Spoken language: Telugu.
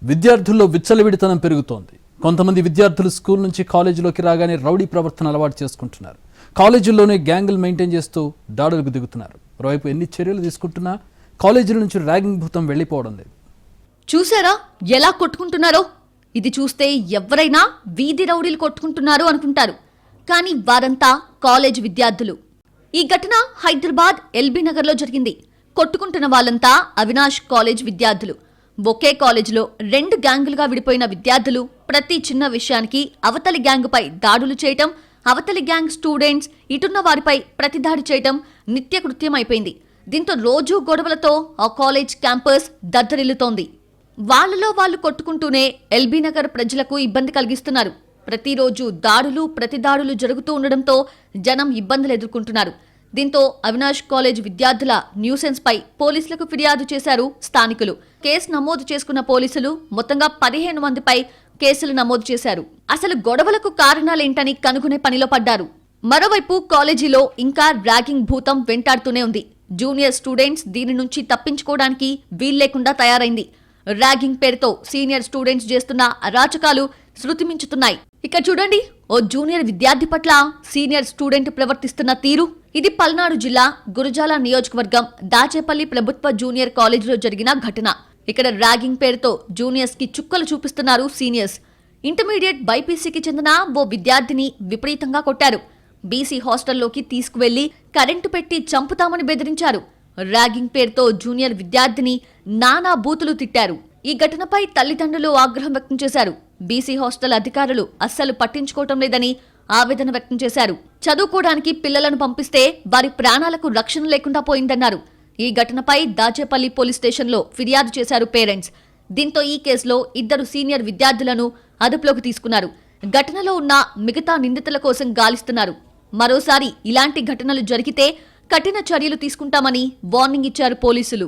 విద్యార్థుల్లో విచ్చలవిడితనం పెరుగుతోంది. కొంతమంది విద్యార్థులు స్కూల్ నుంచి కాలేజీలోకి రాగానే రౌడీ ప్రవర్తన అలవాటు చేసుకుంటున్నారు. కాలేజీల్లోనే గ్యాంగులు మెయింటైన్ చేస్తూ దాడులకు దిగుతున్నారు. మరోవైపు ఎన్ని చర్యలు తీసుకుంటున్నా కాలేజీల నుంచి ర్యాగింగ్ భూతం వెళ్లిపోవడం లేదు. చూసారా ఎలా కొట్టుకుంటున్నారో? ఇది చూస్తే ఎవరైనా వీధి రౌడీలు కొట్టుకుంటున్నారు అనుకుంటారు, కానీ వారంతా కాలేజ్ విద్యార్థులు. ఈ ఘటన హైదరాబాద్ ఎల్బీ నగర్లో జరిగింది. కొట్టుకుంటున్న వాళ్ళంతా అవినాష్ కాలేజ్ విద్యార్థులు. ఒకే కాలేజీలో 2 గ్యాంగులుగా విడిపోయిన విద్యార్థులు ప్రతి చిన్న విషయానికి అవతలి గ్యాంగుపై దాడులు చేయటం, అవతలి గ్యాంగ్ స్టూడెంట్స్ ఇటున్న వారిపై ప్రతిదాడి చేయటం నిత్యకృత్యం అయిపోయింది. దీంతో రోజూ గొడవలతో ఆ కాలేజ్ క్యాంపస్ దద్దరిల్లుతోంది. వాళ్లలో వాళ్ళు కొట్టుకుంటూనే ఎల్బీ నగర్ ప్రజలకు ఇబ్బంది కలిగిస్తున్నారు. ప్రతిరోజు దాడులు ప్రతిదాడులు జరుగుతూ ఉండడంతో జనం ఇబ్బందులు ఎదుర్కొంటున్నారు. దీంతో అవినాష్ కాలేజ్ విద్యార్థుల న్యూసెన్స్ పై పోలీసులకు ఫిర్యాదు చేశారు స్థానికులు. కేసు నమోదు చేసుకున్న పోలీసులు మొత్తంగా 15 మందిపై కేసులు నమోదు చేశారు. అసలు గొడవలకు కారణాలేంటని కనుగొనే పనిలో పడ్డారు. మరోవైపు కాలేజీలో ఇంకా ర్యాగింగ్ భూతం వెంటాడుతూనే ఉంది. జూనియర్ స్టూడెంట్స్ దీని నుంచి తప్పించుకోవడానికి వీల్లేకుండా తయారైంది. ర్యాగింగ్ పేరుతో సీనియర్ స్టూడెంట్స్ చేస్తున్న అరాచకాలు శృతిమించుతున్నాయి. ఇక చూడండి, ఓ జూనియర్ విద్యార్థి పట్ల సీనియర్ స్టూడెంట్ ప్రవర్తిస్తున్న తీరు. ఇది పల్నాడు జిల్లా గురజాల నియోజకవర్గం దాచేపల్లి ప్రభుత్వ జూనియర్ కాలేజీలో జరిగిన ఘటన. ఇక్కడ ర్యాగింగ్ పేరుతో జూనియర్స్ కి చుక్కలు చూపిస్తున్నారు సీనియర్స్. ఇంటర్మీడియట్ బైపీసీకి చెందిన ఓ విద్యార్థిని విపరీతంగా కొట్టారు. బీసీ హాస్టల్లోకి తీసుకువెళ్లి కరెంటు పెట్టి చంపుతామని బెదిరించారు. ర్యాగింగ్ పేరుతో జూనియర్ విద్యార్థిని నానా బూతులు తిట్టారు. ఈ ఘటనపై తల్లిదండ్రులు ఆగ్రహం వ్యక్తం చేశారు. బీసీ హాస్టల్ అధికారులు అస్సలు పట్టించుకోవటం లేదని ఆవేదన వ్యక్తం చేశారు. చదువుకోవడానికి పిల్లలను పంపిస్తే వారి ప్రాణాలకు రక్షణ లేకుండా పోయిందన్నారు. ఈ ఘటనపై దాచేపల్లి పోలీస్ స్టేషన్లో ఫిర్యాదు చేశారు పేరెంట్స్. దీంతో ఈ కేసులో 2 సీనియర్ విద్యార్థులను అదుపులోకి తీసుకున్నారు. ఘటనలో ఉన్న మిగతా నిందితుల కోసం గాలిస్తున్నారు. మరోసారి ఇలాంటి ఘటనలు జరిగితే కఠిన చర్యలు తీసుకుంటామని వార్నింగ్ ఇచ్చారు పోలీసులు.